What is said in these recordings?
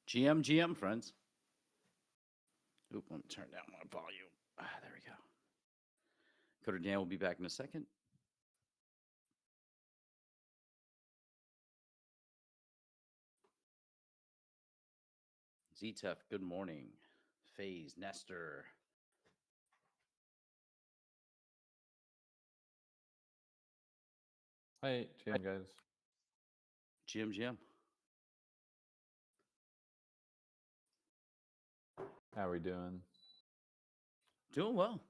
GM, friends. Oop, let me turn down my volume. There we go. Coder Dan will be back in a second. ZTEF, good morning. FaZe, Nestor. Hi, GM guys. GM. How are we doing? Doing well.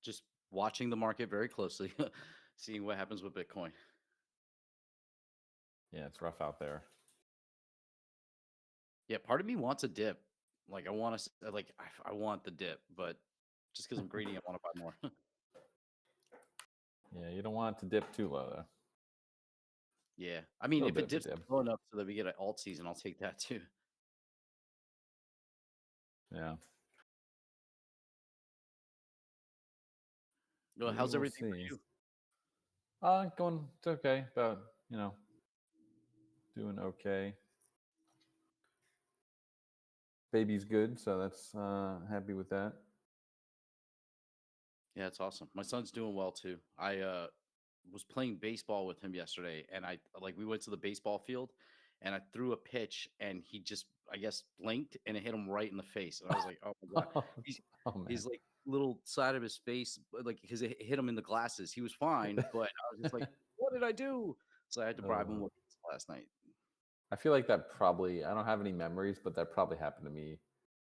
Just watching the market very closely, seeing what happens with Bitcoin. Yeah, it's rough out there. Yeah, part of me wants a dip. Like I want to, I want the dip, but just because I'm greedy, I want to buy more. Yeah, you don't want it to dip too low though. Yeah, I mean, Little if it bit of dips a dip. low enough so that we get an alt season, I'll take that too. Yeah. Well, how's everything for you? Going, it's okay, but doing okay. Baby's good, so that's happy with that. Yeah, it's awesome. My son's doing well too. I was playing baseball with him yesterday, and we went to the baseball field, and I threw a pitch, and he just, I guess, blinked, and it hit him right in the face, and I was like, oh my god, he's like little side of his face, like because it hit him in the glasses. He was fine, but I was just like, what did I do? So I had to bribe him with last night. I feel like that probably, I don't have any memories, but that probably happened to me.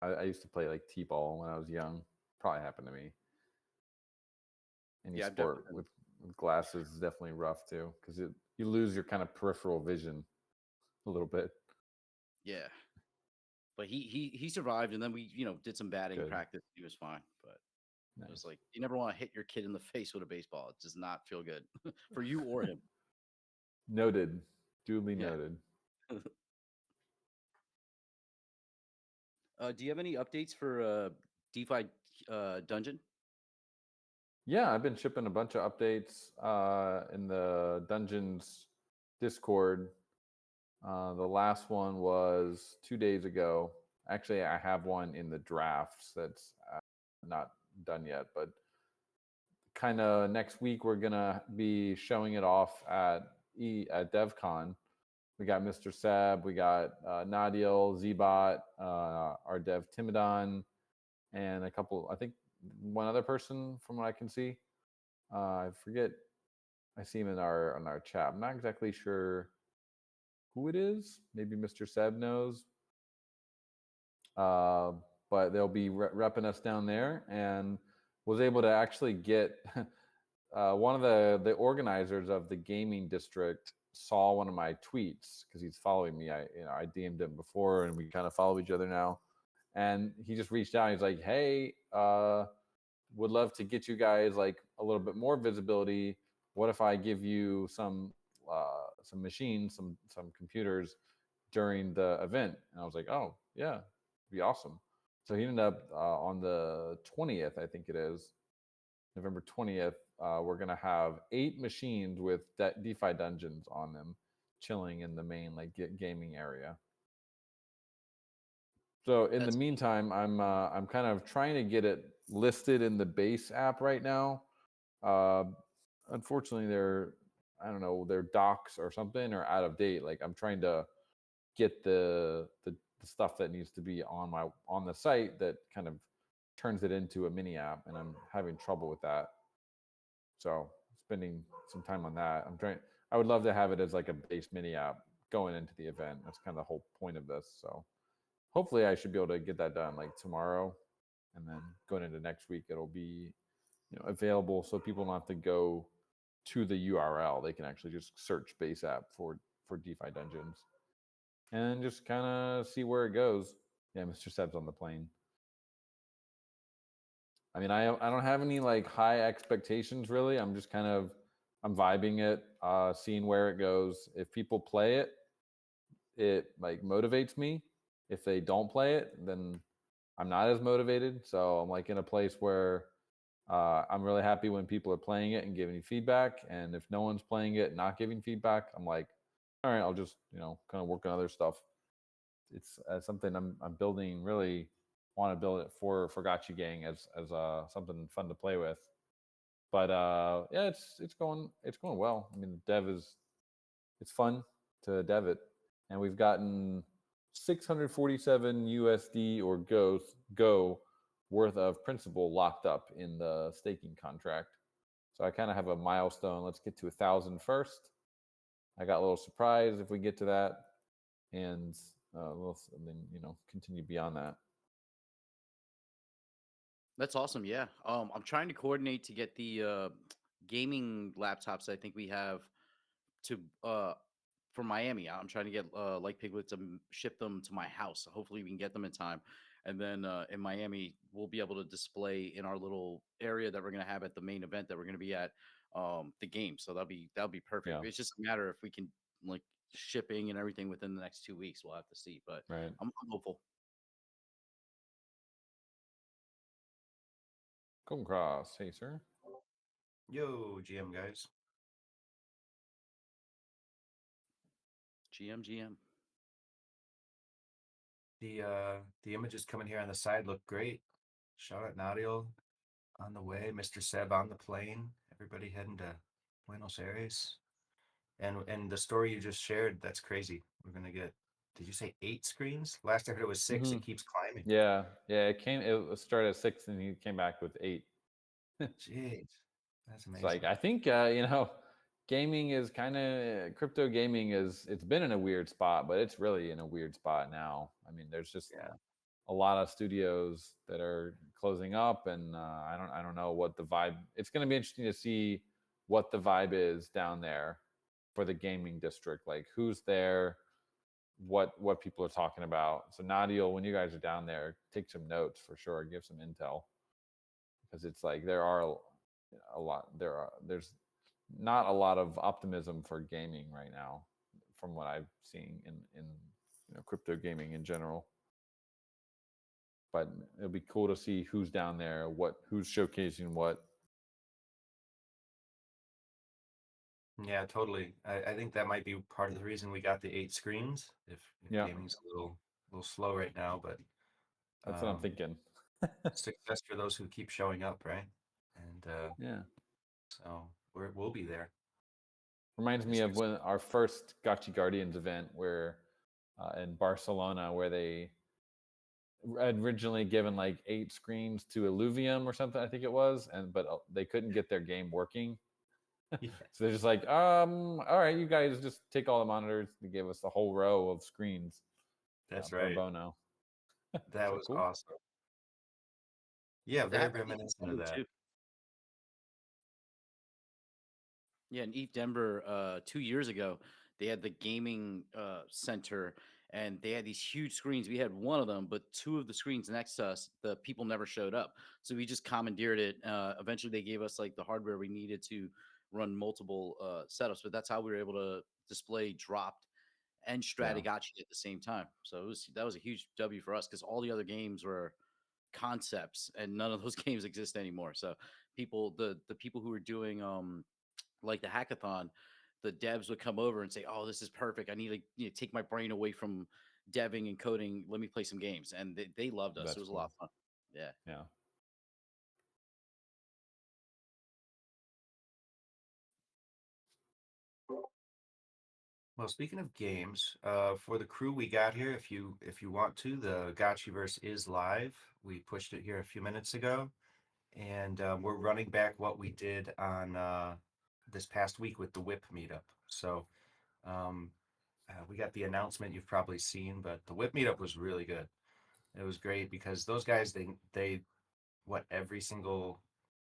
I used to play like T-ball when I was young. Probably happened to me. Any sport with glasses is definitely rough too, because you lose your kind of peripheral vision a little bit. Yeah, but he survived, and then we did some batting practice. He was fine, but it was like you never want to hit your kid in the face with a baseball. It does not feel good for you or him. Noted, duly noted. Do you have any updates for DeFi Dungeon? Yeah, I've been shipping a bunch of updates in the Dungeons Discord. The last one was 2 days ago. Actually, I have one in the drafts that's not done yet, but kind of next week we're gonna be showing it off at DevCon. We got Mr. Seb, we got Nadiel, Zbot, our dev Timidon, and a couple, I think one other person from what I can see. I forget. I see him in our chat. I'm not exactly sure who it is. Maybe Mr. Seb knows. But they'll be repping us down there, and was able to actually get one of the organizers of the gaming district saw one of my tweets because he's following me. I DM'd him before, and we kind of follow each other now. And he just reached out. He's like, "Hey, would love to get you guys like a little bit more visibility. What if I give you some machines, some computers during the event?" And I was like, "Oh yeah, it'd be awesome." So he ended up on the 20th, I think it is, November 20th. We're gonna have 8 machines with DeFi dungeons on them, chilling in the main like gaming area. So in the That's meantime, I'm kind of trying to get it listed in the base app right now. Uh, Unfortunately, I don't know, their docs or something are out of date. Like I'm trying to get the stuff that needs to be on the site that kind of turns it into a mini app, and I'm having trouble with that. So spending some time on that. I'm trying. I would love to have it as like a base mini app going into the event. That's kind of the whole point of this. So hopefully, I should be able to get that done like tomorrow, and then going into next week, it'll be available so people don't have to go to the URL. They can actually just search base app for DeFi dungeons and just kind of see where it goes. Yeah, Mr. Seb's on the plane. I mean, I don't have any like high expectations really. I'm just kind of I'm vibing it, seeing where it goes. If people play it, it like motivates me. If they don't play it, then I'm not as motivated. So I'm like in a place where I'm really happy when people are playing it and giving feedback. And if no one's playing it, and not giving feedback, I'm like, all right, I'll just kind of work on other stuff. It's something I'm building. Really want to build it for Gotchi Gang as something fun to play with. But yeah, it's going well. I mean, the dev is it's fun to dev it, and we've gotten 647 USD or go worth of principal locked up in the staking contract. So I kind of have a milestone. Let's get to 1,000 first. I got a little surprised if we get to that, and and then continue beyond that. That's awesome. Yeah. I'm trying to coordinate to get the gaming laptops I think we have to from Miami. I'm trying to get like Piglet to ship them to my house. So hopefully we can get them in time. And then in Miami, we'll be able to display in our little area that we're gonna have at the main event that we're gonna be at the game. So that'll be perfect. Yeah, It's just a matter if we can like shipping and everything within the next 2 weeks. We'll have to see, but right. I'm hopeful. Come across, hey sir. Yo, GM guys. GM. The images coming here on the side look great. Shout out Nadio on the way, Mr. Seb on the plane, everybody heading to Buenos Aires. And the story you just shared, that's crazy. We're gonna get, did you say 8 screens? Last I heard it was 6, Hmm. it keeps climbing. Yeah, yeah. It started at 6, and he came back with 8. Jeez, that's It's like amazing. I think gaming is crypto gaming it's been in a weird spot, but it's really in a weird spot now. I mean, there's just Yeah. a lot of studios that are closing up, and I don't know what the vibe. It's going to be interesting to see what the vibe is down there for the gaming district. Like who's there, what people are talking about. So Nadia, when you guys are down there, take some notes for sure. Give some intel because it's like there are a lot. There's not a lot of optimism for gaming right now, from what I've seen in crypto gaming in general. But it'll be cool to see who's down there, who's showcasing what. Yeah, totally. I think that might be part of the reason we got the 8 screens. If Yeah, gaming's a little slow right now, but that's what I'm um thinking. success for those who keep showing up, right? And Yeah, so we'll be there reminds me this of year. when our first Gotchi Guardians event, where in Barcelona, where they had originally given like 8 screens to Illuvium or something, I think it was, and but they couldn't get their game working. Yeah, So they're just like, all right, you guys just take all the monitors. They gave us the whole row of screens that's pro right. bono. That So was cool. awesome. Yeah, That very happened to reminiscent of Ethereum that. too. Yeah, in East Denver, 2 years ago, they had the gaming center, and they had these huge screens. We had one of them, but two of the screens next to us, the people never showed up. So we just commandeered it. Eventually, they gave us like the hardware we needed to run multiple setups, but that's how we were able to display dropped and Yeah, strategachi at the same time. So that was a huge W for us because all the other games were concepts, and none of those games exist anymore. So the people who were doing like the hackathon, the devs would come over and say, "Oh, this is perfect. I need to take my brain away from deving and coding. Let me play some games." And they loved us. It that's was a lot cool. of fun. Yeah. Yeah. Well, speaking of games, for the crew we got here, if you want to, the Gotchiverse is live. We pushed it here a few minutes ago, and we're running back what we did on this past week with the Whip meetup. So um, we got the announcement you've probably seen, but the Whip meetup was really good. It was great because those guys, they what every single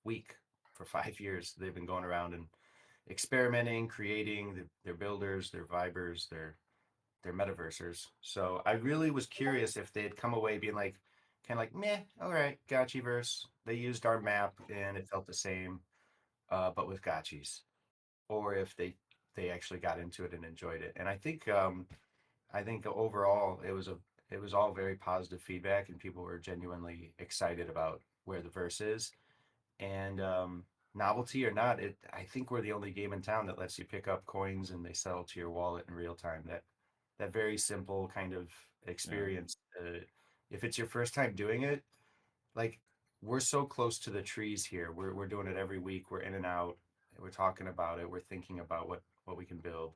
week for 5 years they've been going around and experimenting, creating their builders, their vibers, their metaversers. So I really was curious if they had come away being like, kind of like, meh, all right, Gotchiverse. They used our map and it felt the same, but with gotchis, or if they actually got into it and enjoyed it. And I think overall it was all very positive feedback, and people were genuinely excited about where the verse is. And novelty or not, it I think we're the only game in town that lets you pick up coins and they settle to your wallet in real time. That very simple kind of Yeah. experience. If it's your first time doing it, like we're so close to the trees here. We're doing it every week. We're in and out. We're talking about it. We're thinking about what we can build.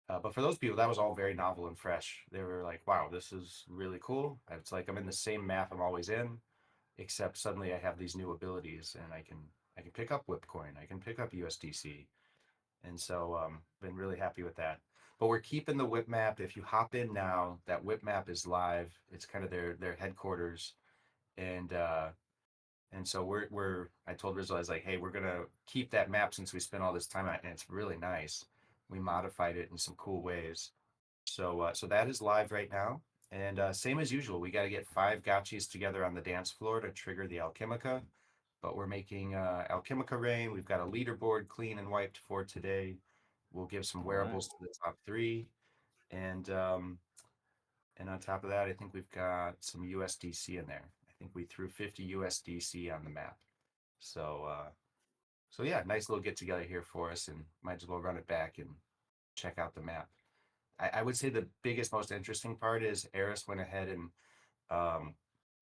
But for those people, that was all very novel and fresh. They were like, "Wow, this is really cool." It's like I'm in the same map I'm always in, except suddenly I have these new abilities, and I can pick up Whipcoin, I can pick up USDC, and so been really happy with that. But we're keeping the Whip map. If you hop in now, that Whip map is live. It's kind of their headquarters, and so we're I told Rizzo, I was like, hey, we're gonna keep that map since we spent all this time on it, and it's really nice. We modified it in some cool ways. So that is live right now. And same as usual, we got to get 5 gotchis together on the dance floor to trigger the Alchemica. But we're making Alchemica rain. We've got a leaderboard clean and wiped for today. We'll give some All right. wearables to the top three, and on top of that, I think we've got some USDC in there. I think we threw 50 USDC on the map. So yeah, nice little get together here for us, and might as well run it back and check out the map. I would say the biggest, most interesting part is Eris went ahead and um,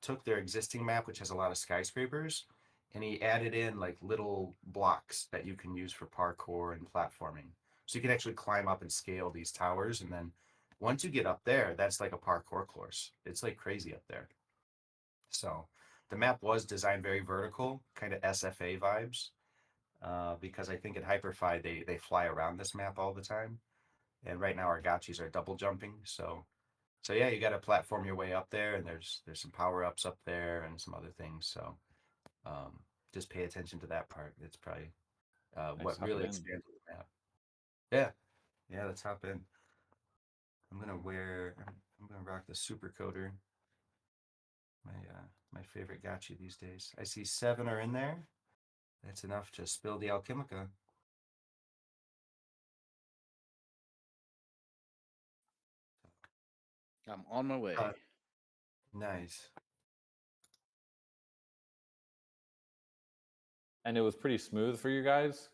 took their existing map, which has a lot of skyscrapers, and he added in like little blocks that you can use for parkour and platforming. So you can actually climb up and scale these towers, and then once you get up there, that's like a parkour course. It's like crazy up there. So the map was designed very vertical, kind of SFA vibes, because I think in Hyperfy they fly around this map all the time, and right now our gotchis are double jumping. So yeah, you got to platform your way up there, and there's some power ups up there and some other things. So um, just pay attention to that part. It's probably Nice what hopping really in. expands the map. Yeah, yeah. Let's hop in. I'm gonna rock the super coder. My favorite gotcha these days. I see 7 are in there. That's enough to spill the Alchemica. I'm on my Uh, way. nice. And it was pretty smooth for you guys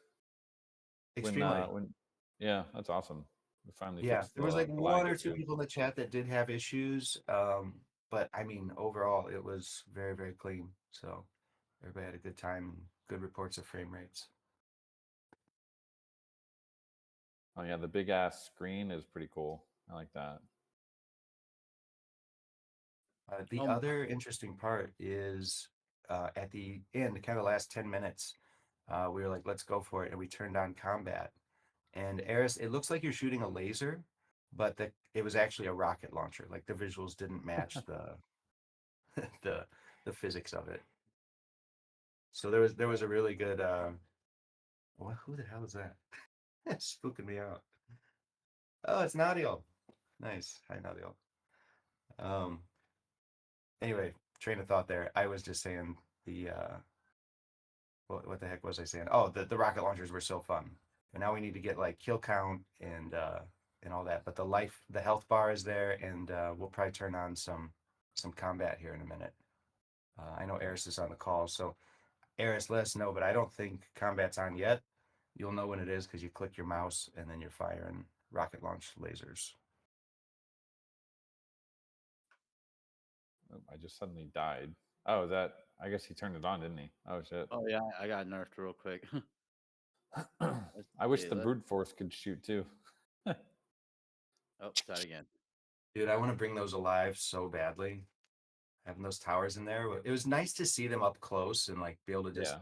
Extremely. when yeah, that's awesome. We finally Yeah, fixed there was like the lag one or two issue. people in the chat that did have issues, but I mean, overall, it was very, very clean. So everybody had a good time and good reports of frame rates. Oh yeah, the big ass screen is pretty cool. I like that. The Um, other interesting part is at the end, kind of last 10 minutes, we were like, let's go for it. And we turned on combat. And Eris, it looks like you're shooting a laser, but it was actually a rocket launcher. Like the visuals didn't match the the physics of it. So there was a really good Who the hell is that? It's spooking me out. Oh, it's Nadio. Nice. Hi, Nadio. Um. Anyway, train of thought there. I was just saying the what the heck was I saying? Oh, the rocket launchers were so fun. And now we need to get like kill count and all that. But the health bar is there, and we'll probably turn on some combat here in a minute. I know Eris is on the call, so Eris, let us know. But I don't think combat's on yet. You'll know when it is because you click your mouse and then you're firing rocket launch lasers. Oh, I just suddenly died. Oh, that I guess he turned it on, didn't he? Oh shit. Oh yeah, I got nerfed real quick. Let's I wish see, the brute force could shoot too. Oh, died again. Dude, I want to bring those alive so badly. Having those towers in there. It was nice to see them up close and like be able to just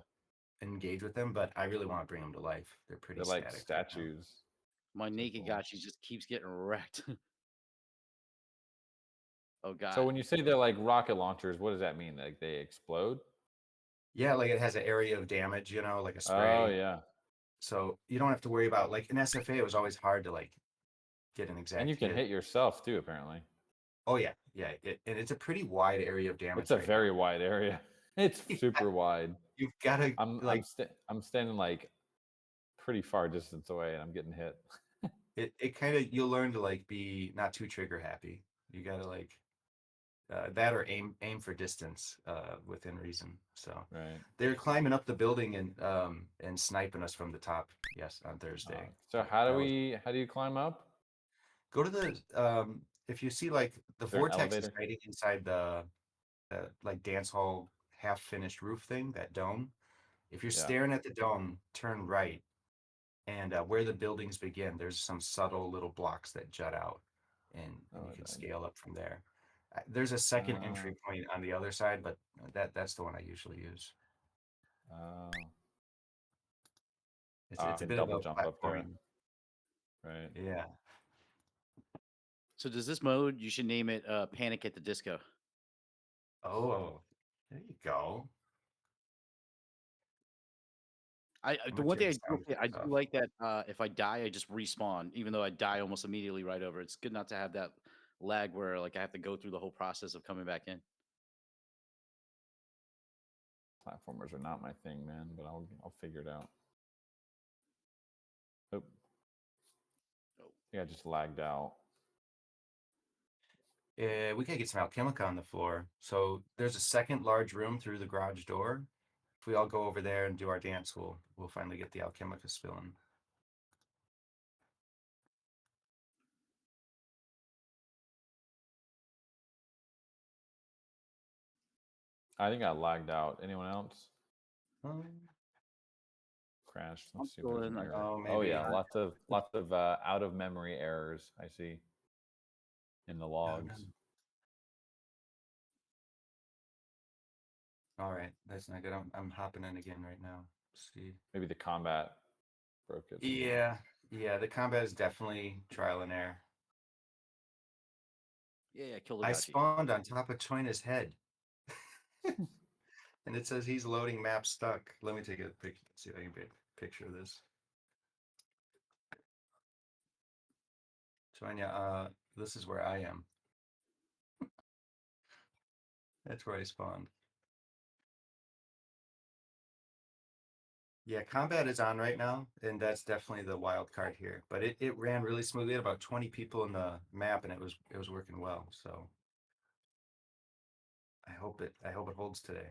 Yeah, engage with them, but I really want to bring them to life. They're pretty they're like static right now. statues. My So naked cool. gotchi just keeps getting wrecked. Oh god. So when you say they're like rocket launchers, what does that mean? Like they explode? Yeah, like it has an area of damage, like a Oh spray. yeah. So you don't have to worry about like in SFA, it was always hard to like get an And exact you can hit. hit yourself too, apparently. Oh yeah, yeah. And it's a pretty wide area of damage It's a right very now. wide area. It's super wide. You've got to like I'm standing like pretty far distance away and I'm getting hit. it kind of you'll learn to like be not too trigger happy. You got to like that or aim for distance within reason. So Right. they're climbing up the building and sniping us from the top. Yes, on Thursday. So That how was do you climb up? go to the if you see like the Is there an vortex is elevator? hiding inside the like dance hall half finished roof thing, that dome. If you're Yeah. staring at the dome, turn right, and where the buildings begin, there's some subtle little blocks that jut out, and Oh, you can I scale up from there. There's a second Oh, entry point on the other side, but that's the one I usually use. oh. It's I it's a can bit of double a jump up there. platforming. Right. Yeah. So does this mode, you should name it Panic at the Disco. Oh, there you go. I'm The gonna one turn thing the I do, sound I effects do off. like that if I die, I just respawn, even though I die almost immediately right over. It's good not to have that lag where like I have to go through the whole process of coming back in. Platformers are not my thing, man, but I'll figure it out. Oh, Oh. I think I just lagged out. Yeah, we gotta get some Alchemica on the floor. So there's a second large room through the garage door. If we all go over there and do our dance, we'll finally get the Alchemica spilling. I think I lagged out. Anyone else? Um, Crashed. I'm Let's see if still there's in. an I error. oh, Oh yeah, maybe. lots of out of memory errors I see in the No, no. logs. All right, that's not good. I'm hopping in again right now. Let's see. Maybe the combat broke it somehow. Yeah. The combat is definitely trial and error. Yeah, kill the I gotchi. spawned on top of Choina's head, and it says he's loading map stuck. Let me take a picture. See if I can get a picture of this. Choina, this is where I am. That's where I spawned. Yeah, combat is on right now, and that's definitely the wild card here. But it ran really smoothly. Had about 20 people in the map, and it was working well. So I hope it holds today.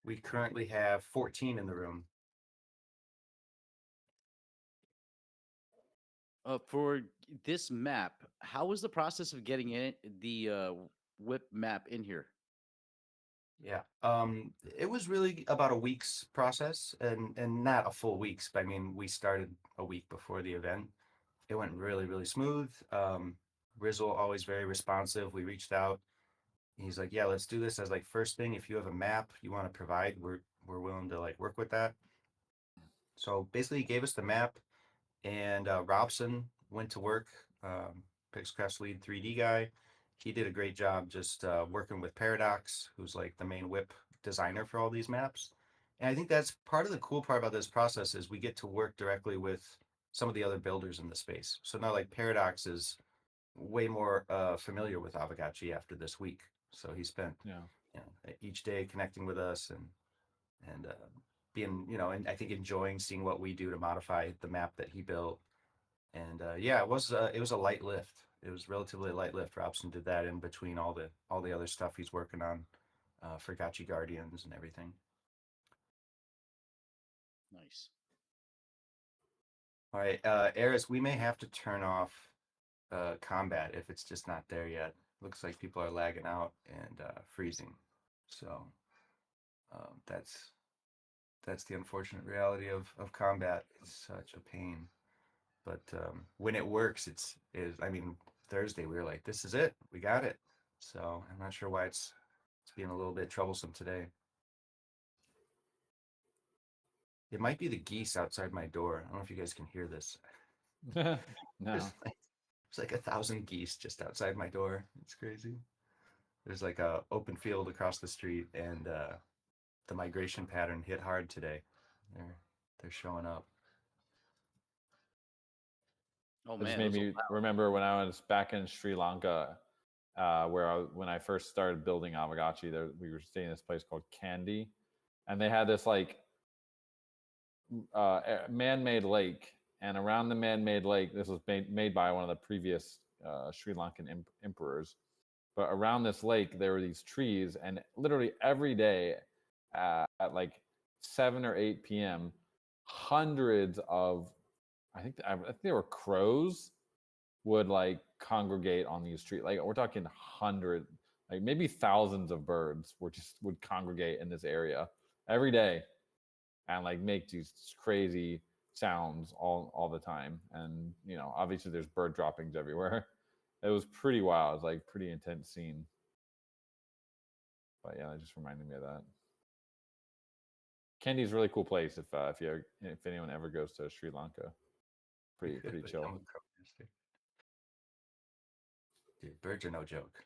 We currently have 14 in the room. For this map, how was the process of getting the whip map in here? Yeah. It was really about a week's process, and not a full week's, but I mean, we started a week before the event. It went really, really smooth. Rizzle always very responsive. We reached out. He's like, "Yeah, let's do this." As like first thing, if you have a map you want to provide, we're willing to like work with that. So basically, he gave us the map, and Robson went to work. Pixcraft's lead 3D guy. He did a great job just working with Paradox, who's like the main whip designer for all these maps. And I think that's part of the cool part about this process is we get to work directly with some of the other builders in the space. So now like Paradox is way more familiar with Avogotchi after this week. So he spent Yeah. each day connecting with us and being, and I think enjoying seeing what we do to modify the map that he built. And yeah, it was a light lift. It was relatively a light lift. Robson did that in between all the other stuff he's working on for Gotchi Guardians and everything. Nice. All right, Eris, we may have to turn off combat if it's just not there yet. Looks like people are lagging out and freezing. So that's the unfortunate reality of combat. It's such a pain. But when it works, I mean, Thursday we were like, this is it, we got it. So I'm not sure why it's being a little bit troublesome today. It might be the geese outside my door. I don't know if you guys can hear this. No. There's like 1,000 geese just outside my door. It's crazy. There's like a open field across the street, and the migration pattern hit hard today. They're showing up. Oh It just man, made those are me remember when I was back in Sri Lanka, when I first started building Avogotchi, we were staying in this place called Kandy, and they had this like man-made lake, and around the man-made lake, this was made by one of the previous Sri Lankan emperors. But around this lake, there were these trees, and literally every day at like 7 or 8 p.m., hundreds of I think they were crows would like congregate on these trees. Like we're talking hundred, like maybe thousands of birds would congregate in this area every day and like make these crazy sounds all the time. And obviously there's bird droppings everywhere. It was pretty wild. It was like pretty intense scene. But yeah, that just reminded me of that. Kandy's a really cool place if anyone ever goes to Sri Lanka. Pretty chill. Dude, birds are no joke.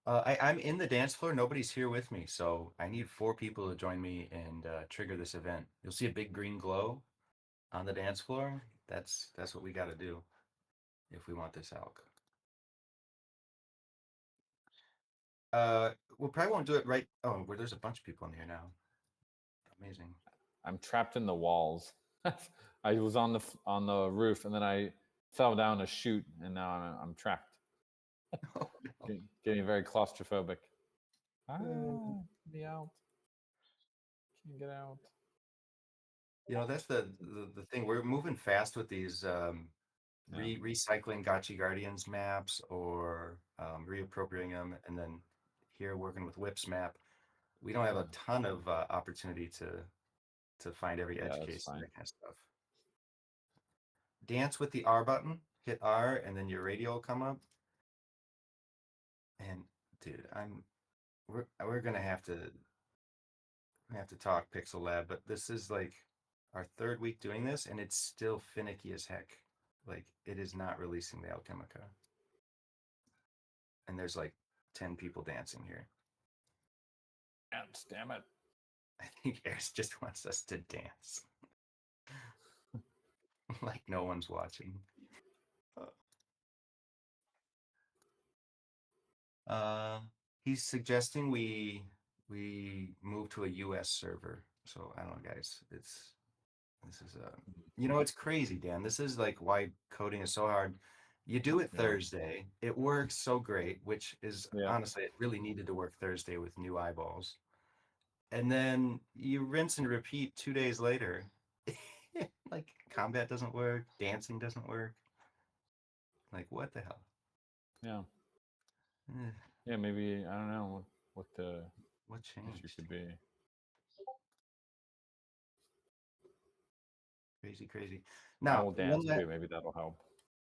I'm in the dance floor. Nobody's here with me, so I need 4 people to join me and trigger this event. You'll see a big green glow on the dance floor. That's what we got to do if we want this elk. We probably won't do it right. Oh, where there's a bunch of people in here now. Amazing. I'm trapped in the walls. I was on the roof, and then I fell down a chute, and now I'm trapped. Oh, no. Getting very claustrophobic. Get me out! Can't get out. That's the thing. We're moving fast with these recycling Gotchi Guardians maps or reappropriating them, and then here working with Whip's map. We don't have a ton of opportunity to find every edge That's case and fine. that kind of stuff. Dance with the R button, hit R, and then your radio will come up. And dude, we're gonna have to talk Pixel Lab, but this is like our 3rd week doing this, and it's still finicky as heck. Like it is not releasing the Alchemica, and there's like 10 people dancing here. Damn it! I think Eris just wants us to dance, like no one's watching. He's suggesting we move to a US server. So I don't know, guys. This is it's crazy, Dan. This is like why coding is so hard. You do it Thursday, it works so great, which is honestly, it really needed to work Thursday with new eyeballs. And then you rinse and repeat 2 days later. Like combat doesn't work, dancing doesn't work. Like what the hell? Yeah. Eh, Yeah, maybe I don't know what the what issue changed? could be. Crazy. I Now, will dance too. Maybe that'll help.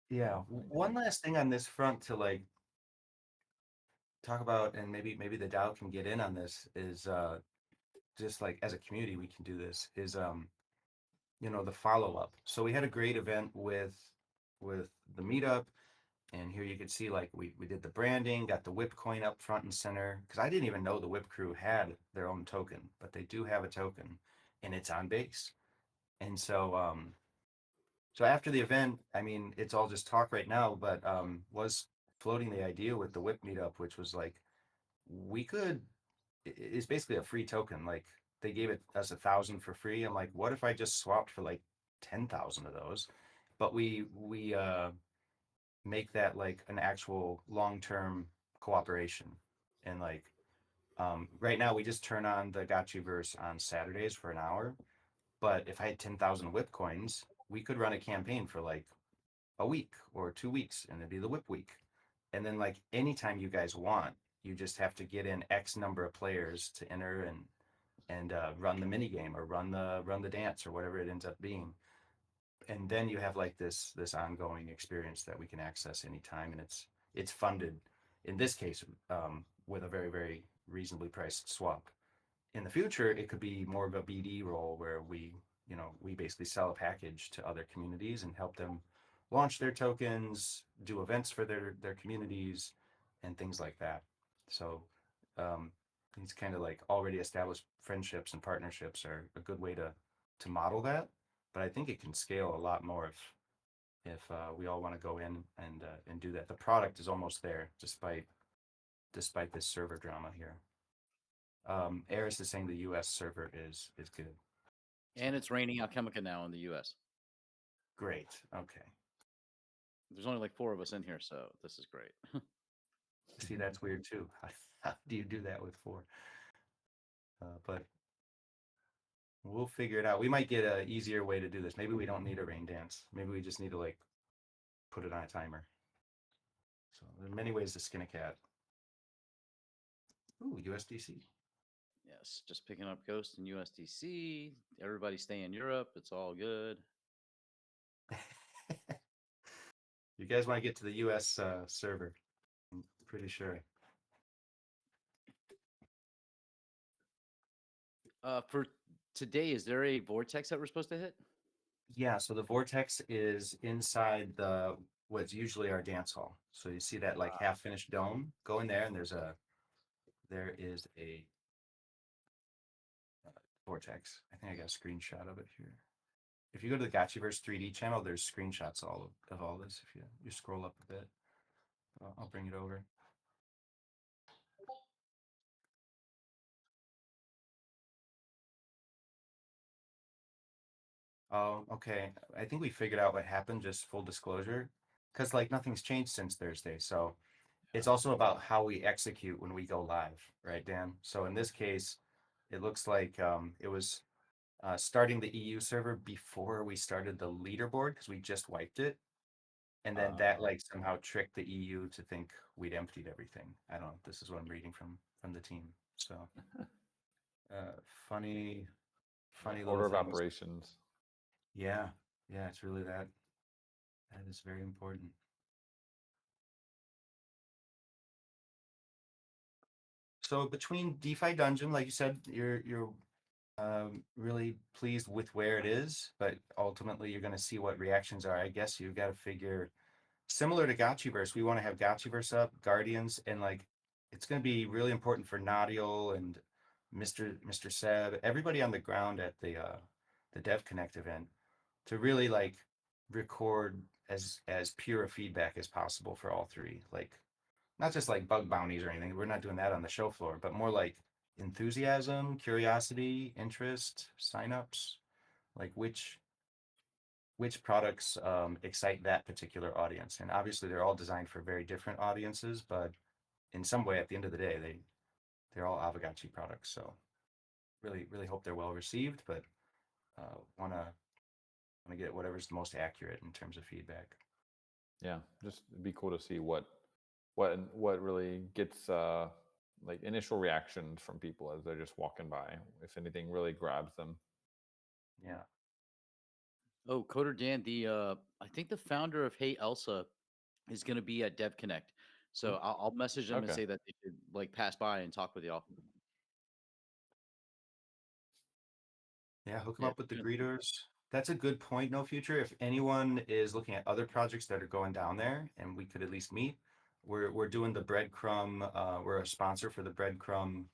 yeah, one last thing on this front to like talk about, and maybe the DAO can get in on this is just like as a community we can do this is the follow up. So we had a great event with the meetup, And here you can see like we did the branding, got the whip coin up front and center, because I didn't even know the whip crew had their own token, but they do have a token, and it's on base. And so after the event, I mean, it's all just talk right now, but was floating the idea with the whip meetup, which was like we could it's basically a free token. Like they gave it us 1,000 for free. I'm like, what if I just swapped for like 10,000 of those? But we make that like an actual long-term cooperation. And like right now we just turn on the Gotchiverse on Saturdays for an hour. But if I had 10,000 whip coins, we could run a campaign for like a week or 2 weeks, and it'd be the whip week. And then like anytime you guys want, you just have to get in X number of players to enter and run the mini game or run the dance or whatever it ends up being. And then you have like this ongoing experience that we can access anytime, and it's funded in this case with a very reasonably priced swap. In the future, it could be more of a BD role where we basically sell a package to other communities and help them launch their tokens, do events for their communities, and things like that. So these kind of like already established friendships and partnerships are a good way to model that. But I think it can scale a lot more if we all want to go in and do that. The product is almost there, despite this server drama here. Eris is saying the U.S. server is good. And it's raining Alchemica now in the U.S. Great. Okay. There's only like 4 of us in here, so this is great. See, that's weird too. How do you do that with 4? But we'll figure it out. We might get an easier way to do this. Maybe we don't need a rain dance. Maybe we just need to like put it on a timer. So there are many ways to skin a cat. Ooh, USDC. Yes, just picking up Ghost and USDC. Everybody stay in Europe. It's all good. You guys want to get to the US server? I'm pretty sure. For today, is there a vortex that we're supposed to hit? Yeah, so the vortex is inside what's usually our dance hall. So you see that like half finished dome. Go in there, and there is a vortex. I think I got a screenshot of it here. If you go to the Gotchiverse 3D channel, there's screenshots of all this. If you scroll up a bit, I'll bring it over. Oh, okay. I think we figured out what happened, just full disclosure, because like nothing's changed since Thursday. So it's also about how we execute when we go live, right, Dan? So in this case, it looks like it was starting the EU server before we started the leaderboard because we just wiped it. And then that like somehow tricked the EU to think we'd emptied everything. I don't know. This is what I'm reading from the team. So funny little Order of things. operations. Yeah, it's really that. That is very important. So between DeFi Dungeon, like you said, you're really pleased with where it is, but ultimately you're going to see what reactions are. I guess you've got to figure similar to Gotchiverse. We want to have Gotchiverse up, Guardians, and like it's going to be really important for Nadiel and Mr. Seb, everybody on the ground at the Dev Connect event to really like record as pure a feedback as possible for all three. Like not just like bug bounties or anything. We're not doing that on the show floor, but more like enthusiasm, curiosity, interest, signups, like which products excite that particular audience. And obviously they're all designed for very different audiences, but in some way at the end of the day, they're all Aavegotchi products. So really hope they're well received, but wanna get whatever's the most accurate in terms of feedback. Yeah, just it'd be cool to see what really gets like initial reactions from people as they're just walking by. If anything really grabs them. Yeah. Oh, Coder Dan, I think the founder of Hey Elsa is going to be at Dev Connect. So I'll message them and Okay. say that they should like pass by and talk with y'all. Yeah, hook them Yeah, up with the good. greeters. That's a good point, No Future. If anyone is looking at other projects that are going down there and we could at least meet, we're doing the breadcrumb, we're a sponsor for the breadcrumb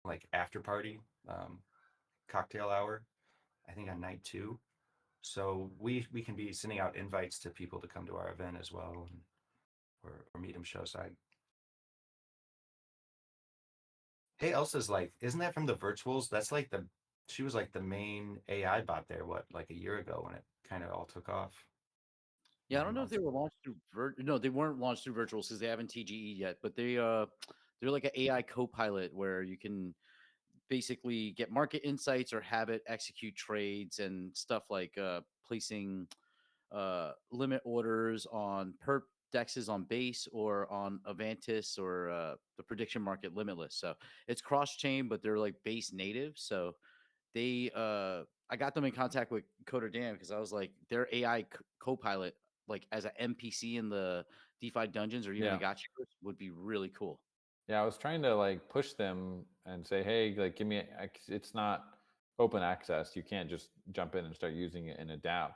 like after party, um, cocktail hour, I think on night 2. So we can be sending out invites to people to come to our event as well, and, or meet them showside. Hey, Elsa's like, isn't that from the virtuals? That's like she was like the main AI bot there, what, like a year ago when it kind of all took off. Yeah, I don't know if 9 months they were ago. launched through no, they weren't launched through virtuals because they haven't TGE yet, but they're like an AI co-pilot where you can basically get market insights or have it execute trades and stuff like placing limit orders on perp dexes on base or on Avantis or the prediction market limitless. So it's cross chain, but they're like base native. So they I got them in contact with Coder Dan because I was like their AI co-pilot like as an NPC in the DeFi dungeons or even the Yeah. Gotchiverse would be really cool. Yeah, I was trying to like push them and say, hey, like give me it's not open access. You can't just jump in and start using it in a DApp.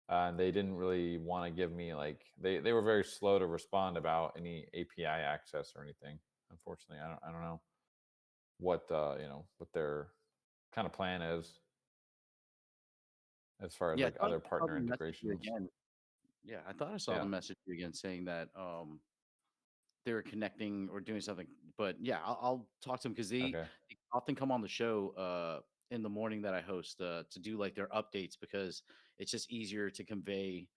And they didn't really want to give me like they were very slow to respond about any API access or anything. Unfortunately, I don't know what what their kind of plan is as far as Yeah, like other I saw partner them message you integrations. again. Yeah, I thought I saw Yeah. them message you again saying that they were connecting or doing something. But yeah, I'll talk to them because Okay. they often come on the show in the morning that I host to do like their updates because it's just easier to convey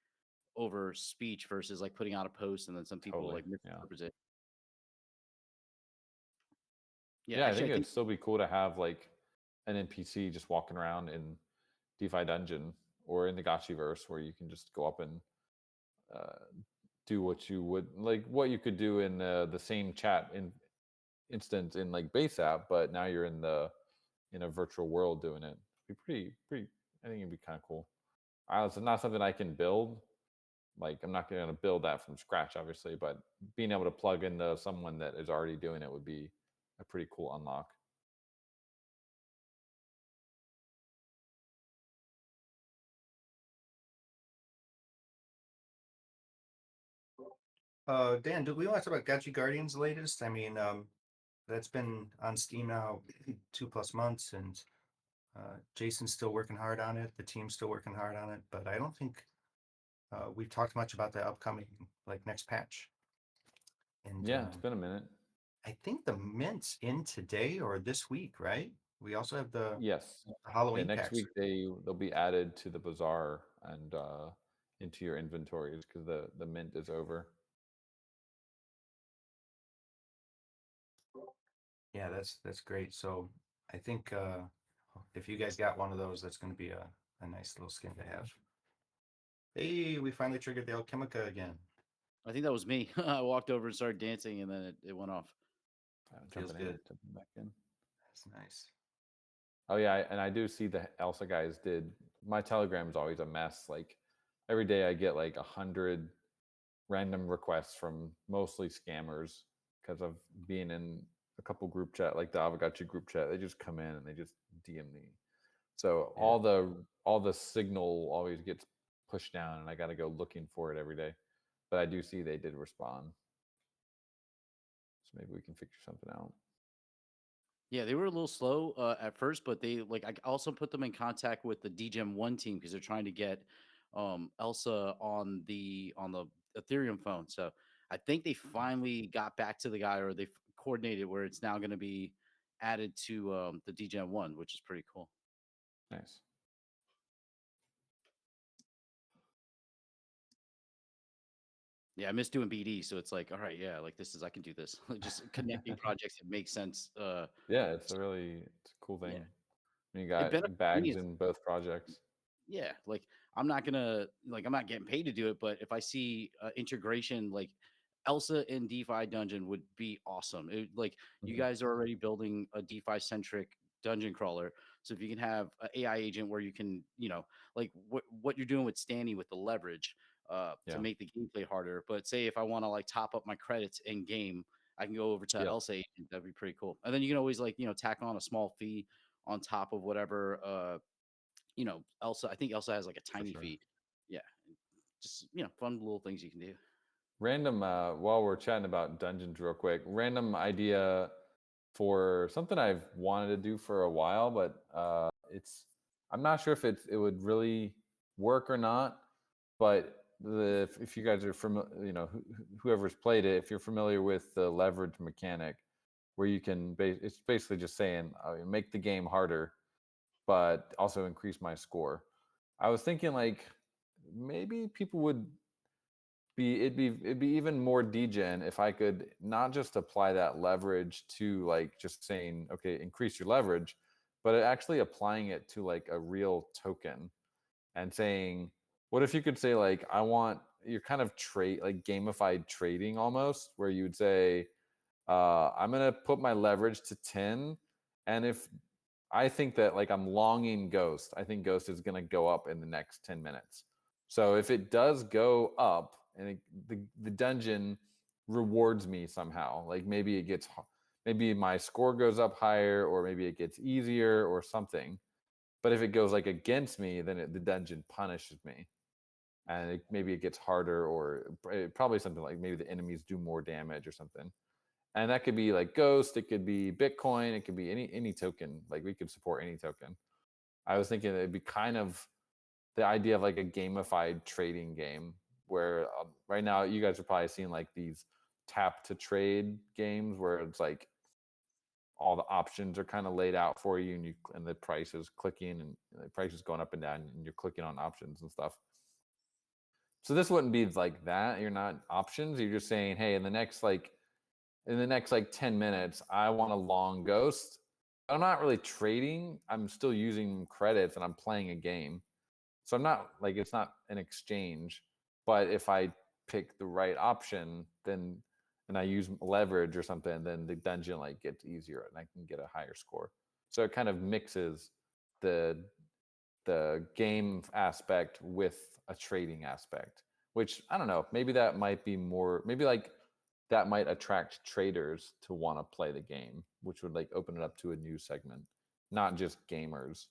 over speech versus like putting out a post and then some people Totally. like Yeah. misinterpret it. Yeah, Yeah, I actually, think I it'd think still be cool to have like an NPC just walking around in DeFi Dungeon or in the Gotchiverse where you can just go up and uh, do what you would like what you could do in the same chat in instance in like base app, but now you're in a virtual world doing it. Be pretty. I think it'd be kind of cool. It's not something I can build. Like I'm not going to build that from scratch, obviously, but being able to plug into someone that is already doing it would be a pretty cool unlock. Dan, do we want to talk about Gotchi Guardian's latest? I mean, that's been on Steam now 2+ months, and Jason's still working hard on it. The team's still working hard on it, but I don't think we've talked much about the upcoming like next patch. And Yeah, it's been a minute. I think the mint's in today or this week, right? We also have the Yes. Yeah, Halloween next packs. week they'll be added to the bazaar and into your inventories because the mint is over. Yeah, that's great. So I think if you guys got one of those, that's going to be a nice little skin to have. Hey, we finally triggered the Alchemica again. I think that was me. I walked over and started dancing and then it went off. Feels good. Jumping back in. That's nice. Oh yeah, and I do see the Elsa guys did. My Telegram is always a mess. Like every day, I get like 100 random requests from mostly scammers because of being in a couple group chat, like the Avogacci group chat. They just come in and they just DM me. So Yeah. all the signal always gets pushed down, and I got to go looking for it every day. But I do see they did respond, so maybe we can figure something out. Yeah, they were a little slow at first, but they like I also put them in contact with the DGEM one team because they're trying to get Elsa on the Ethereum phone. So I think they finally got back to the guy or they coordinated where it's now going to be added to the DGEM one, which is pretty cool. Nice. Yeah, I miss doing BD, so it's like, all right, yeah, like this is I can do this. Just connecting projects that make sense. Yeah, it's a cool Yeah, thing. You it got benefits me. bags in both projects. Yeah, like I'm not getting paid to do it, but if I see integration like Elsa in DeFi dungeon would be awesome. Like you Mhm. guys are already building a DeFi centric dungeon crawler, so if you can have an AI agent where you can, like what you're doing with Stanny with the leverage to Yeah. make the gameplay harder. But say if I want to like top up my credits in game, I can go over to Yep. Elsa agent. That'd be pretty cool. And then you can always like tack on a small fee on top of whatever Elsa. I think Elsa has like a For tiny sure. feet. Yeah, just fun little things you can do. Random, while we're chatting about dungeons real quick, random idea for something I've wanted to do for a while, but I'm not sure if it would really work or not. But if you guys are familiar, whoever's played it, if you're familiar with the leverage mechanic, where you can it's basically just saying make the game harder, but also increase my score. I was thinking like maybe people would it'd be even more degen if I could not just apply that leverage to like just saying okay increase your leverage, but actually applying it to like a real token and saying what if you could say like I want your kind of trade like gamified trading almost where you would say I'm gonna put my leverage to 10, and if I think that like I'm longing Ghost. I think Ghost is going to go up in the next 10 minutes. So if it does go up and the dungeon rewards me somehow, like maybe maybe my score goes up higher or maybe it gets easier or something. But if it goes like against me, then the dungeon punishes me. And maybe it gets harder or probably something like maybe the enemies do more damage or something. And that could be like Ghost, it could be Bitcoin, it could be any token. Like we could support any token. I was thinking it'd be kind of the idea of like a gamified trading game where right now you guys are probably seeing like these tap to trade games where it's like all the options are kind of laid out for you and the price is clicking and the price is going up and down and you're clicking on options and stuff. So this wouldn't be like that. You're not options. You're just saying, hey, in the next like 10 minutes, I want a long Ghost. I'm not really trading. I'm still using credits and I'm playing a game. So I'm not like it's not an exchange. But if I pick the right option, then and I use leverage or something, then the dungeon like gets easier and I can get a higher score. So it kind of mixes the the game aspect with a trading aspect, which I don't know, maybe that might be more, maybe like that might attract traders to want to play the game, which would like open it up to a new segment, not just gamers.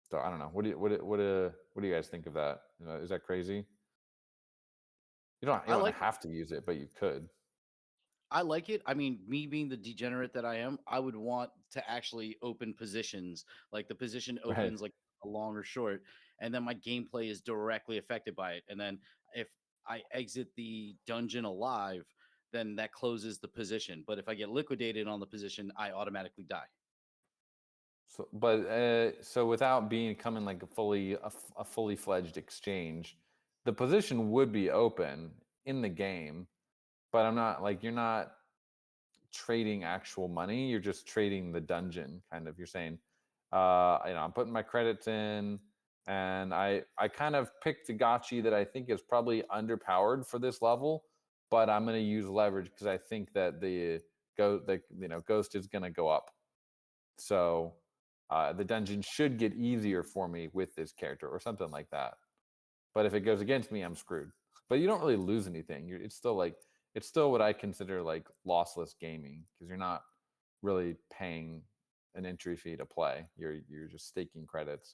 So I don't know. What do you guys think of that? Is that crazy? You I don't like have to use it, but you could. I like it. I mean, me being the degenerate that I am, I would want to actually open positions. Like the position Right. opens like a long or short, and then my gameplay is directly affected by it. And then if I exit the dungeon alive, then that closes the position. But if I get liquidated on the position, I automatically die. So, but so without becoming like a fully fledged exchange, the position would be open in the game, but I'm not like you're not trading actual money. You're just trading the dungeon, kind of. You're saying, I'm putting my credits in, and I kind of picked a gotchi that I think is probably underpowered for this level, but I'm going to use leverage because I think that ghost is going to go up. So the dungeon should get easier for me with this character or something like that. But if it goes against me, I'm screwed. But you don't really lose anything. It's still what I consider like lossless gaming because you're not really paying an entry fee to play. You're just staking credits.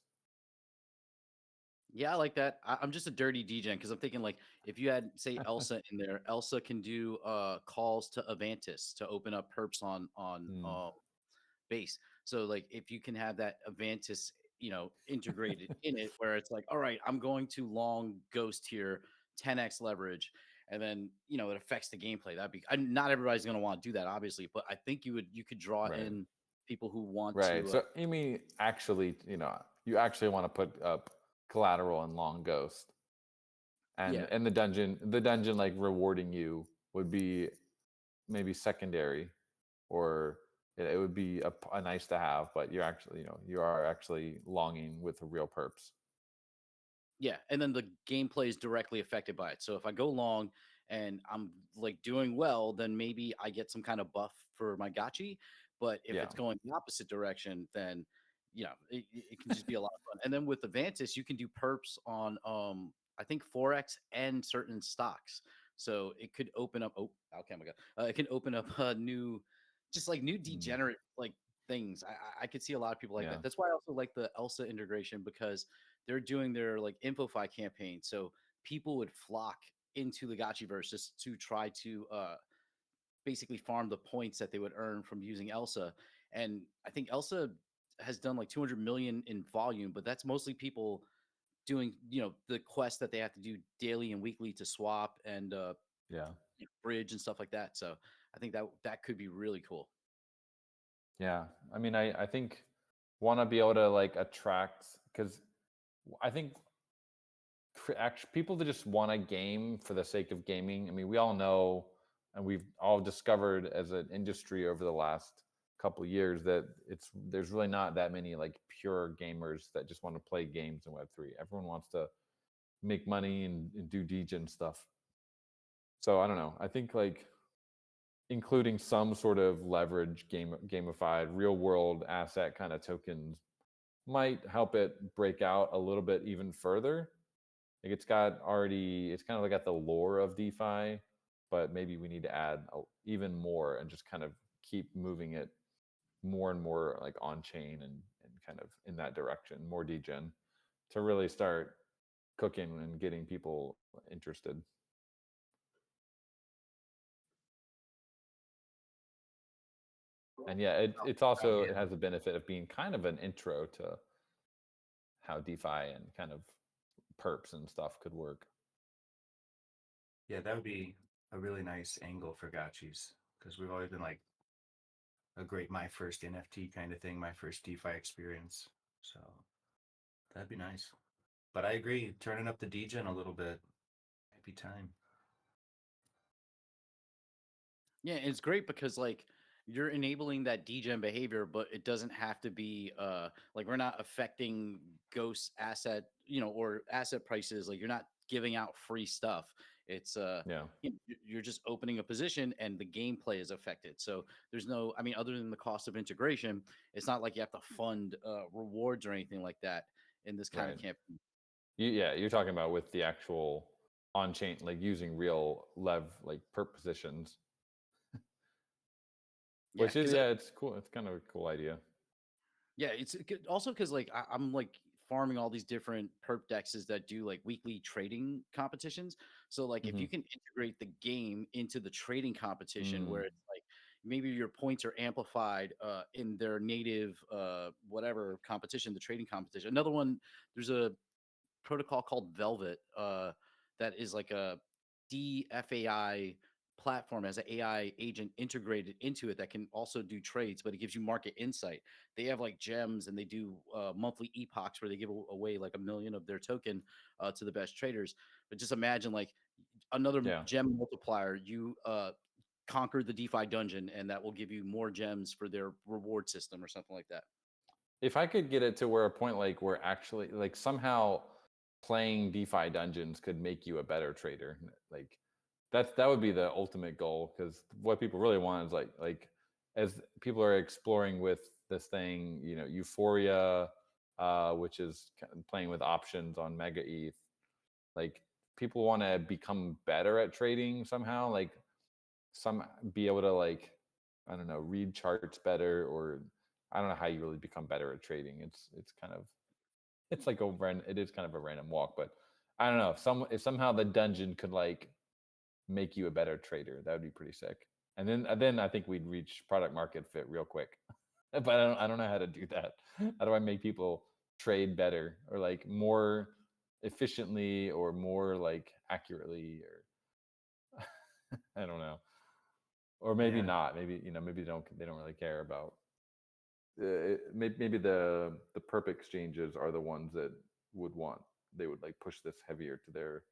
Yeah, I like that. I'm just a dirty degen because I'm thinking like if you had say Elsa in there, Elsa can do calls to Avantis to open up perps on Hmm. base. So like if you can have that Avantis, integrated in it where it's like, all right, I'm going to long Ghost here, 10x leverage, and then it affects the gameplay. Not everybody's going to want to do that, obviously, but I think you could draw Right. in people who want Right. to. So you mean actually, you actually want to put up collateral and long ghost, Yeah, and the dungeon like rewarding you would be maybe secondary, or it would be a nice to have, but you're actually, you are actually longing with the real perps. Yeah, and then the gameplay is directly affected by it. So if I go long and I'm like doing well, then maybe I get some kind of buff for my gotchi. But if Yeah. it's going the opposite direction, then it can just be a lot of fun. And then with Avantis, you can do perps on I think Forex and certain stocks. So it could open up Alchemica. It can open up a new, just like new Mm. degenerate like things. I could see a lot of people like Yeah. that. That's why I also like the Elsa integration, because they're doing their like InfoFi campaign. So people would flock into the Gotchiverse just to try to basically farm the points that they would earn from using Elsa. And I think Elsa has done like 200 million in volume, but that's mostly people doing, the quest that they have to do daily and weekly to swap and Yeah. bridge and stuff like that. So I think that could be really cool. Yeah. I mean, I think want to be able to like attract, because I think actually people that just want a game for the sake of gaming. I mean, we all know, and we've all discovered as an industry over the last couple of years that there's really not that many like pure gamers that just want to play games in Web3. Everyone wants to make money and do degen stuff. So I don't know. I think like including some sort of leverage gamified real world asset kind of tokens might help it break out a little bit even further. Like it's kind of like got the lore of DeFi, but maybe we need to add even more and just kind of keep moving it more and more like on chain and kind of in that direction, more degen to really start cooking and getting people interested. And yeah, it's also, it has the benefit of being kind of an intro to how DeFi and kind of perps and stuff could work. Yeah, that would be a really nice angle for gotchis, because we've always been like a great my first NFT kind of thing, my first DeFi experience. So that'd be nice. But I agree, turning up the degen a little bit might be time. Yeah, it's great because like you're enabling that degen behavior, but it doesn't have to be like we're not affecting ghost asset, or asset prices. Like you're not giving out free stuff. It's Yeah. you're just opening a position and the gameplay is affected. So there's no, I mean, other than the cost of integration, it's not like you have to fund rewards or anything like that in this kind of Right. campaign. You're talking about with the actual on chain, like using real like perp positions, Yeah, which is, because yeah, it's cool. It's kind of a cool idea. yeah, it's also because like I'm like farming all these different perp dexes that do like weekly trading competitions. So like if Hmm. you can integrate the game into the trading competition where Mm, it's like maybe your points are amplified in their native whatever competition, the trading competition. Another one, there's a protocol called Velvet that is like a DFAI platform, as an AI agent integrated into it that can also do trades, but it gives you market insight. They have like gems and they do monthly epochs where they give away like 1 million of their token to the best traders. But just imagine like another yeah. gem multiplier. You conquer the DeFi dungeon, and that will give you more gems for their reward system or something like that. If I could get it to where a point like where actually like somehow playing DeFi dungeons could make you a better trader, like that would be the ultimate goal. Because what people really want is like as people are exploring with this thing, Euphoria, which is playing with options on Mega ETH. Like people want to become better at trading somehow. Like some be able to like, I don't know, read charts better, or I don't know how you really become better at trading. It's kind of, it's like it is kind of a random walk, but I don't know if somehow the dungeon could like make you a better trader, that would be pretty sick. And then I think we'd reach product market fit real quick. But I don't know how to do that. How do I make people trade better or like more efficiently or more like accurately, or I don't know. Or maybe Yeah. not. Maybe maybe they don't really care about. Maybe the perp exchanges are the ones that would want, they would like push this heavier to their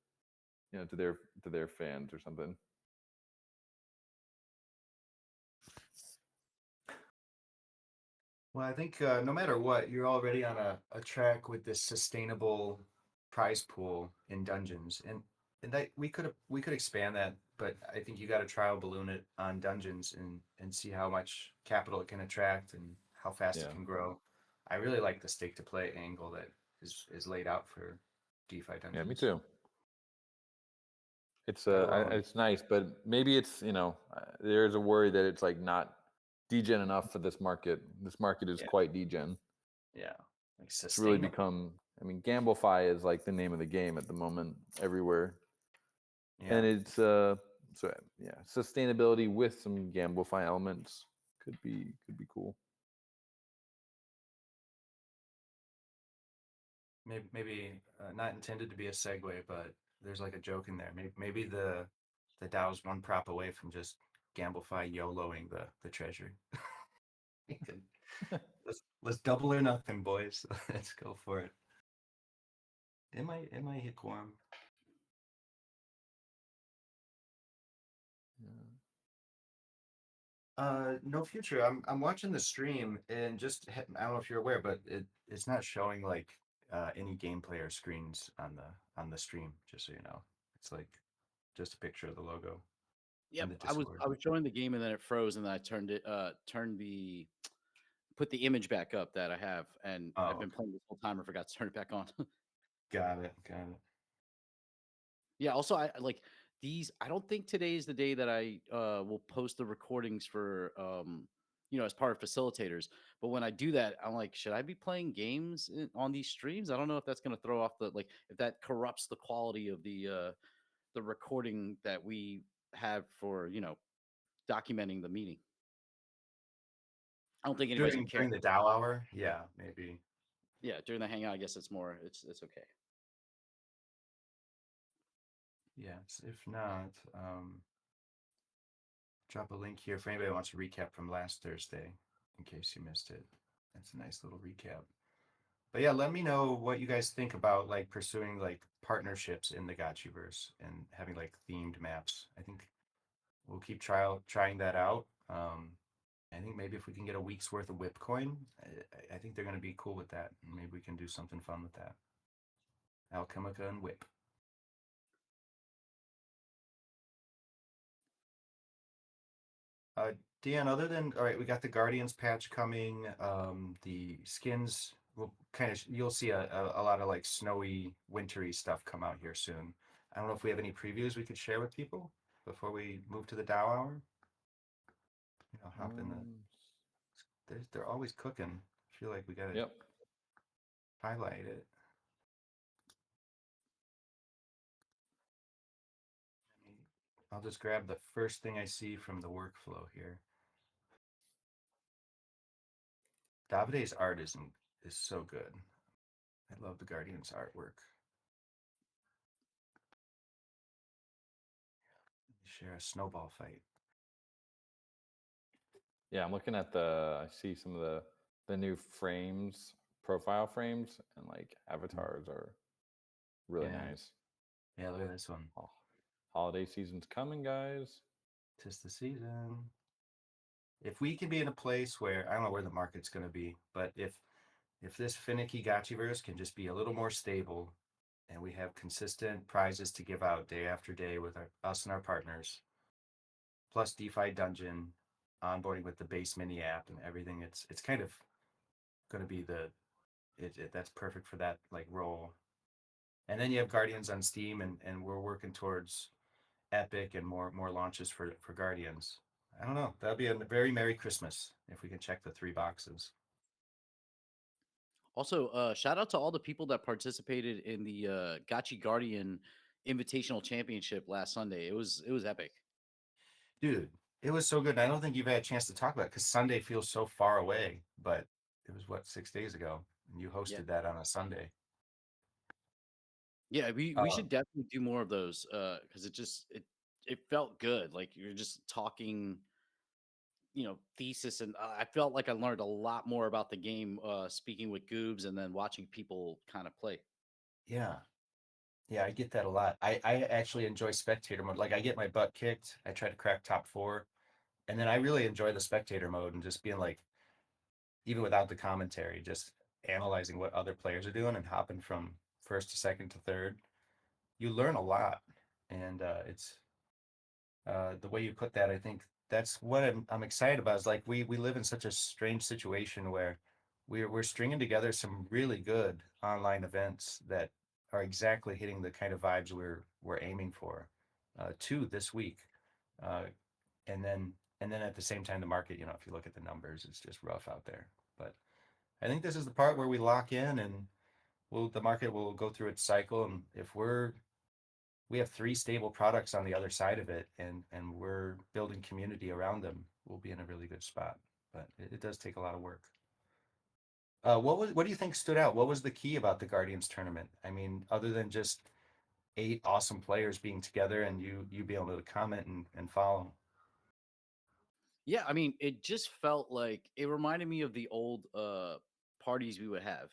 to their fans or something. Well, I think no matter what, you're already on a track with this sustainable prize pool in dungeons, and that we could expand that, but I think you got to trial balloon it on dungeons and see how much capital it can attract and how fast it Yeah. can grow. I really like the stake to play angle that is laid out for DeFi Yeah, me dungeons. too. It's That'll it's nice, but maybe it's, there's a worry that it's like not degen enough for this market. This market is Yeah. quite degen. Yeah. Like It's really sustainable. become. I mean, Gamblefy is like the name of the game at the moment everywhere, Yeah. and it's so yeah, sustainability with some Gamblefy elements could be cool. Maybe not intended to be a segue, but there's like a joke in there. Maybe the Dow's one prop away from just Gamblefy YOLOing the treasury. let's double or nothing, boys. Let's go for it. Am I hit quorum? No future. I'm watching the stream and just I don't know if you're aware, but it's not showing like any gameplay or screens on the stream. Just so you know, it's like just a picture of the logo in Yep, the I was Discord. I was showing the game and then it froze and then I turned the put the image back up that I have and I've Oh, been playing this whole time. I forgot to turn it back on. got it, got it. Yeah, also I like these. I don't think today is the day that I will post the recordings for as part of facilitators. But when I do that, I'm like, should I be playing games on these streams? I don't know if that's going to throw off the like if that corrupts the quality of the recording that we have for, documenting the meeting. I don't think anybody's gonna care. During the Dow hour, yeah, maybe. Yeah, during the hangout, I guess it's okay. Yes. If not, drop a link here for anybody who wants to recap from last Thursday, in case you missed it. That's a nice little recap. But yeah, let me know what you guys think about like pursuing like partnerships in the Gotchiverse and having like themed maps. I think we'll keep trying that out. I think maybe if we can get a week's worth of whip coin, I think they're going to be cool with that. And maybe we can do something fun with that. Alchemica and whip. Dion, other than all right, we got the Guardians patch coming. The skins will kind of you'll see a lot of like snowy, wintry stuff come out here soon. I don't know if we have any previews we could share with people before we move to the Dow hour. Hop in the. They're always cooking. I feel like we gotta Yep. highlight it. I'll just grab the first thing I see from the workflow here. Davide's art is so good. I love the Guardians artwork. Share a snowball fight. Yeah, I'm looking at I see some of the new frames, profile frames, and like avatars are really Yeah. nice. Yeah, look at this one. Oh, holiday season's coming, guys. 'Tis the season. If we can be in a place where I don't know where the market's going to be, but if this finicky Gotchiverse can just be a little more stable, and we have consistent prizes to give out day after day with us and our partners, plus DeFi Dungeon, onboarding with the base mini app and everything, it's kind of going to be that's perfect for that like role. And then you have Guardians on Steam, and we're working towards Epic and more launches for Guardians. I don't know. That'll be a very Merry Christmas if we can check the 3 boxes. Also, shout out to all the people that participated in the Gotchi Guardian Invitational Championship last Sunday. It was epic. Dude, it was so good. I don't think you've had a chance to talk about it because Sunday feels so far away, but it was what, 6 days ago, and you Yeah, hosted that on a Sunday. yeah. We Uh, should definitely do more of those because it felt good. Like you're just talking, thesis, and I felt like I learned a lot more about the game speaking with Goobs and then watching people kind of play. yeah. Yeah, I get that a lot. I actually enjoy spectator mode. Like I get my butt kicked. I try to crack top four. And then I really enjoy the spectator mode and just being like, even without the commentary, just analyzing what other players are doing and hopping from first to second to third. You learn a lot. And it's the way you put that, I think that's what I'm excited about is like we live in such a strange situation where we're stringing together some really good online events that are exactly hitting the kind of vibes we're aiming for. Two this week, and then And then at the same time, the market, if you look at the numbers, it's just rough out there. But I think this is the part where we lock in, and the market will go through its cycle. And if we have 3 stable products on the other side of it, and we're building community around them, we'll be in a really good spot. But it does take a lot of work. What do you think stood out? What was the key about the Guardians tournament? I mean, other than just 8 awesome players being together and you be able to comment and follow. Yeah, I mean, it just felt like it reminded me of the old parties we would have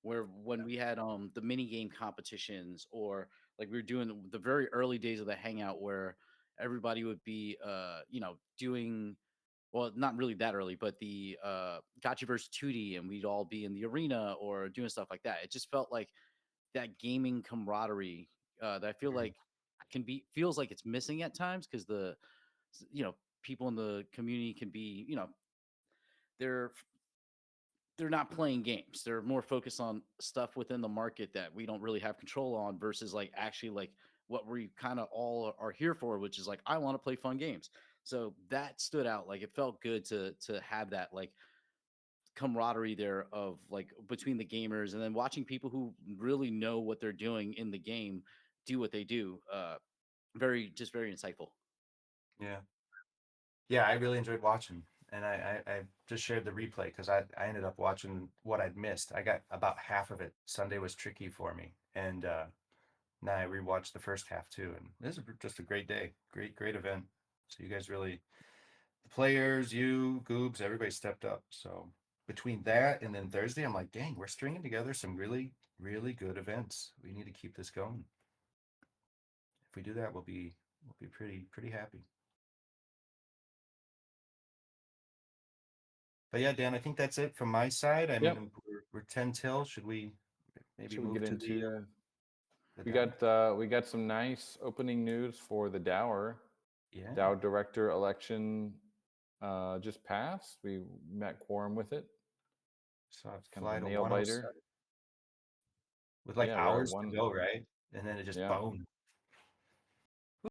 where when we had the mini game competitions, or like we were doing the very early days of the hangout where everybody would be doing, well, not really that early, but the Gotchiverse 2D, and we'd all be in the arena or doing stuff like that. It just felt like that gaming camaraderie that I feel Mhm. like feels like it's missing at times, because you know people in the community can be, they're they're not playing games. They're more focused on stuff within the market that we don't really have control on, versus like actually like what we kind of all are here for, which is like I want to play fun games. So that stood out. Like it felt good to have that like camaraderie there of like between the gamers, and then watching people who really know what they're doing in the game do what they do. Very insightful. Yeah. Yeah, I really enjoyed watching. And I just shared the replay because I ended up watching what I'd missed. I got about half of it. Sunday was tricky for me. And now I rewatched the first half too. And this is just a great day. Great event. So you guys really, the players, you, Goobs, everybody stepped up. So between that and then Thursday, I'm like, dang, we're stringing together some really good events. We need to keep this going. If we do that, we'll be pretty happy. But yeah, Dan, I think that's it from my side. I Yep. mean, we're 10 till. Should we maybe Should we move get to into? the We Dow? got some nice opening news for the Dower. Yeah. Dow director election just passed. We met quorum with it. So I It's kind of fly a to nail 107 biter. with like Yeah, we're at hours to one. go, right? And then it just Yeah, boom.